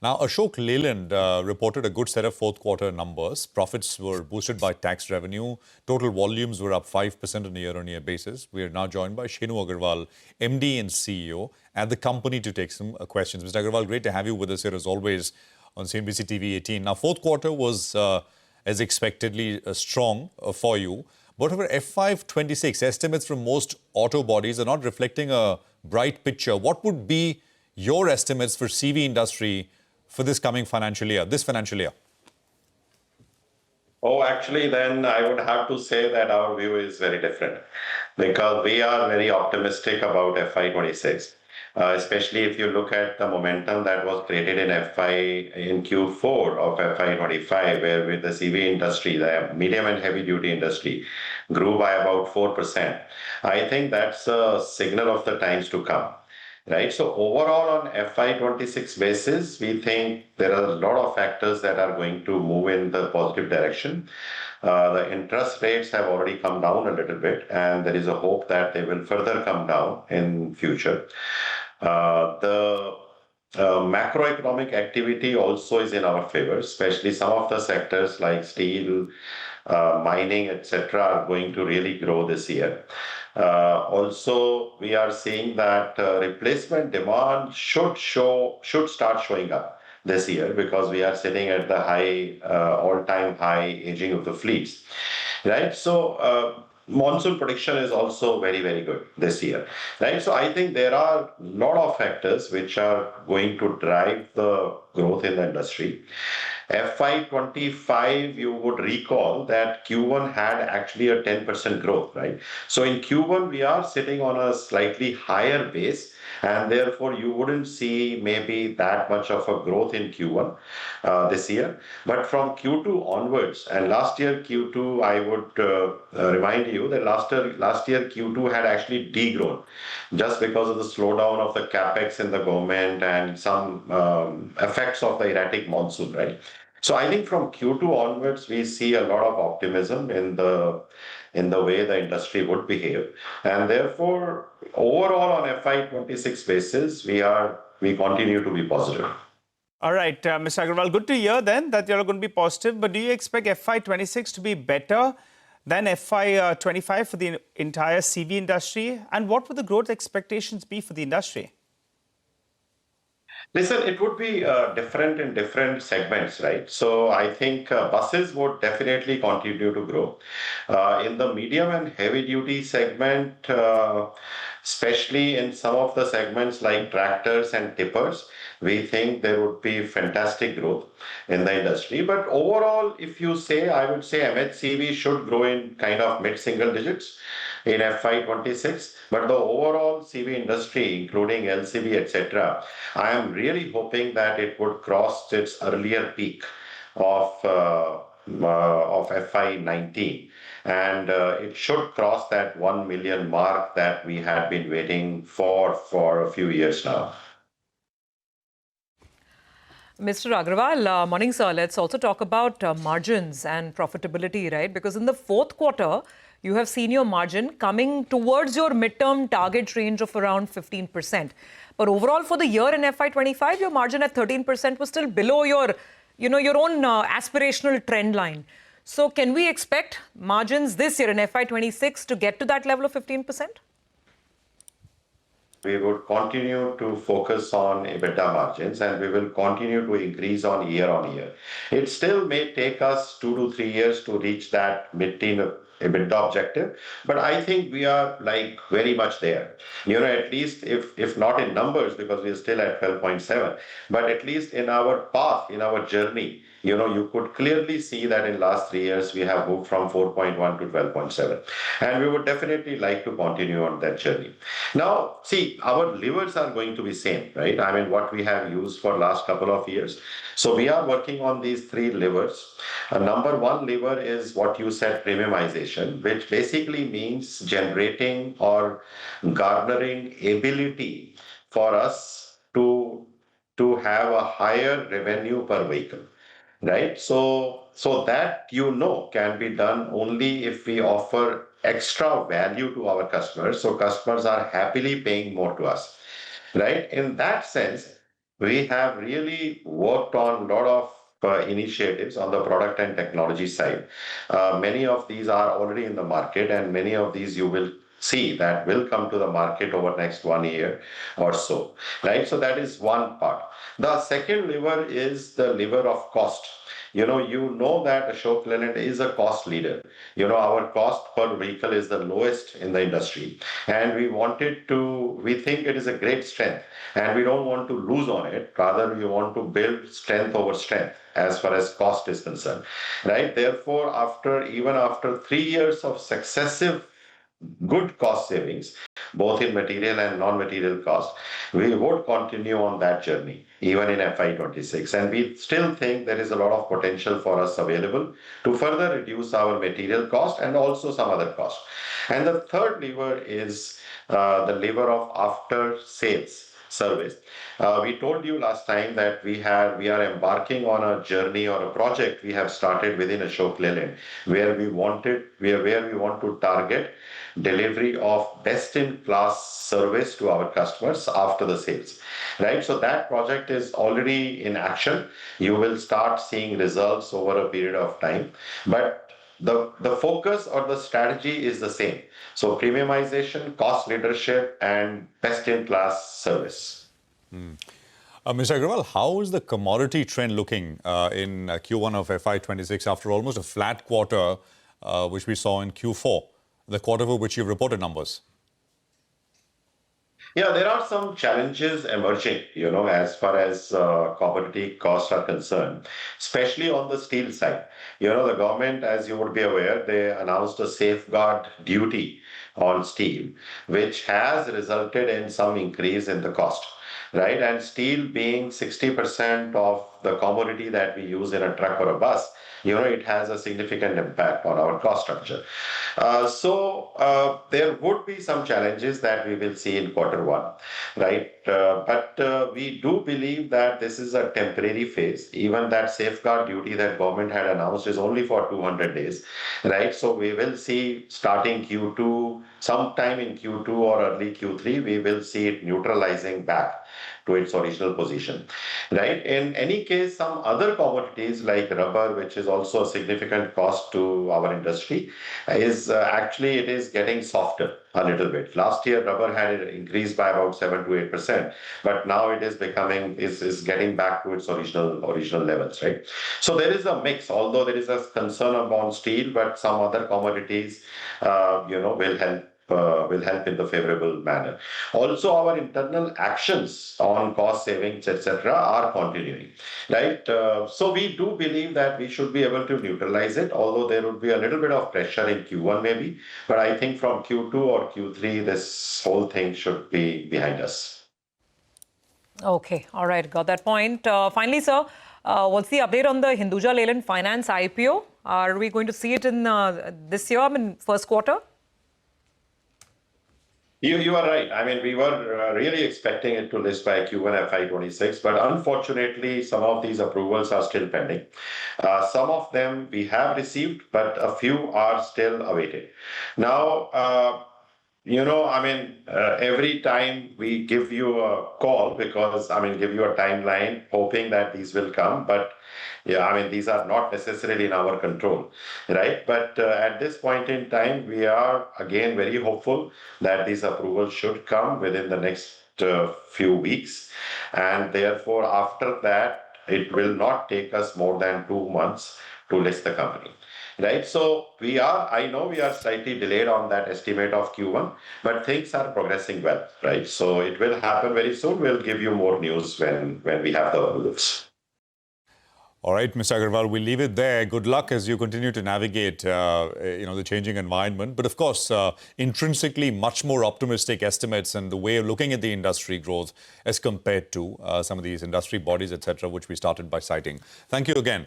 Now, Ashok Leyland reported a good set of fourth quarter numbers. Profits were boosted by tax revenue. Total volumes were up 5% on a year-on-year basis. We are now joined by Shenu Agarwal, MD and CEO at the company, to take some questions. Mr. Agarwal, great to have you with us here as always on CNBC-TV18. Now, fourth quarter was as expectedly strong for you. But over FY26, estimates from most auto bodies are not reflecting a bright picture. What would be your estimates for CV industry for this coming financial year, Oh, actually, then I would have to say that our view is very different because we are very optimistic about FY26, especially if you look at the momentum that was created in Q4 of FY25, where with the CV industry, the medium and heavy duty industry grew by about 4%. I think that's a signal of the times to come. Right. So overall on FY26 basis, we think there are a lot of factors that are going to move in the positive direction. The interest rates have already come down a little bit, and there is a hope that they will further come down in future. The macroeconomic activity also is in our favor, especially some of the sectors like steel, mining, etc., are going to really grow this year. Also, we are seeing that replacement demand should start showing up this year because we are sitting at the all-time high aging of the fleets, right? So monsoon prediction is also very, very good this year, right? So I think there are a lot of factors which are going to drive the growth in the industry. FY25, you would recall that Q1 had actually a 10% growth, right? So in Q1, we are sitting on a slightly higher base, and therefore you wouldn't see maybe that much of a growth in Q1 this year. But from Q2 onwards, and last year Q2, I would remind you that last year Q2 had actually degrown just because of the slowdown of the capex in the government and some effects of the erratic monsoon, right? So I think from Q2 onwards, we see a lot of optimism in the way the industry would behave. And therefore, overall on FY26 basis, we continue to be positive. All right, Mr. Agarwal, good to hear then that you're going to be positive. But do you expect FY26 to be better than FY25 for the entire CV industry? And what would the growth expectations be for the industry? Listen, it would be different in different segments, right? So I think buses would definitely continue to grow. In the medium and heavy duty segment, especially in some of the segments like tractors and tippers, we think there would be fantastic growth in the industry. But overall, if you say, I would say MHCV should grow in kind of mid-single digits in FY26. But the overall CV industry, including LCV, etc., I am really hoping that it would cross its earlier peak of FY19. And it should cross that 1 million mark that we had been waiting for a few years now. Mr. Agarwal, morning, sir. Let's also talk about margins and profitability, right? Because in the fourth quarter, you have seen your margin coming towards your midterm target range of around 15%. But overall, for the year in FY25, your margin at 13% was still below your own aspirational trend line. So can we expect margins this year in FY26 to get to that level of 15%? We would continue to focus on EBITDA margins, and we will continue to increase on year. It still may take us 2 to 3 years to reach that mid-teen EBITDA objective, but I think we are like very much there. At least if not in numbers, because we are still at 12.7, but at least in our path, in our journey, you could clearly see that in last 3 years, we have moved from 4.1 to 12.7. And we would definitely like to continue on that journey. Now, see, our levers are going to be same, right? I mean, what we have used for last couple of years. So we are working on these 3 levers. Number 1 lever is what you said, premiumization, which basically means generating or garnering ability for us to have a higher revenue per vehicle. Right? So that, can be done only if we offer extra value to our customers. So customers are happily paying more to us. Right? In that sense, we have really worked on a lot of initiatives on the product and technology side. Many of these are already in the market, and many of these you will see that will come to the market over next 1 year or so, right? So that is one part. The second lever is the lever of cost. You know that Ashok Leyland is a cost leader. Our cost per vehicle is the lowest in the industry, and we think it is a great strength, and we don't want to lose on it. Rather, we want to build strength over strength as far as cost is concerned, right? Therefore, even after 3 years of successive good cost savings, both in material and non-material cost, we would continue on that journey even in FY26. And we still think there is a lot of potential for us available to further reduce our material cost and also some other costs. And the third lever is the lever of after sales service. We told you last time that we are embarking on a journey or a project we have started within Ashok Leyland, where we want to target delivery of best-in-class service to our customers after the sales, right? So that project is already in action. You will start seeing results over a period of time, but the focus or the strategy is the same. So premiumization, cost leadership, and best-in-class service. Mr. Agarwal, how is the commodity trend looking in Q1 of FY26 after almost a flat quarter, which we saw in Q4, the quarter for which you reported numbers? Yeah, there are some challenges emerging, as far as commodity costs are concerned, especially on the steel side. The government, as you would be aware, they announced a safeguard duty on steel, which has resulted in some increase in the cost, right? And steel being 60% of the commodity that we use in a truck or a bus, it has a significant impact on our cost structure. So there would be some challenges that we will see in Q1, right? But we do believe that this is a temporary phase. Even that safeguard duty that government had announced is only for 200 days, right? So we will see starting Q2, sometime in Q2 or early Q3, we will see it neutralizing back to its original position, right? In any case, some other commodities like rubber, which is also a significant cost to our industry, is actually it is getting softer a little bit. Last year, rubber had increased by about 7 to 8%, but now it is getting back to its original levels, right? So there is a mix, although there is a concern about steel, but some other commodities, will help in the favorable manner. Also, our internal actions on cost savings, etc., are continuing, right? So we do believe that we should be able to neutralize it, although there would be a little bit of pressure in Q1 maybe. But I think from Q2 or Q3, this whole thing should be behind us. Okay, all right, got that point. Finally, sir, what's the update on the Hinduja Leyland Finance IPO? Are we going to see it in this year, first quarter? You are right. I mean, we were really expecting it to list by Q1 FY26, but unfortunately, some of these approvals are still pending. Some of them we have received, but a few are still awaited. Now, every time we give you a call give you a timeline, hoping that these will come, but yeah, these are not necessarily in our control, right? But at this point in time, we are again very hopeful that these approvals should come within the next few weeks. And therefore, after that, it will not take us more than 2 months to list the company. Right, so I know we are slightly delayed on that estimate of Q1, but things are progressing well, right? So it will happen very soon. We'll give you more news when we have the approvals. All right, Mr. Agarwal, we'll leave it there. Good luck as you continue to navigate, the changing environment. But of course, intrinsically, much more optimistic estimates and the way of looking at the industry growth as compared to some of these industry bodies, etc., which we started by citing. Thank you again.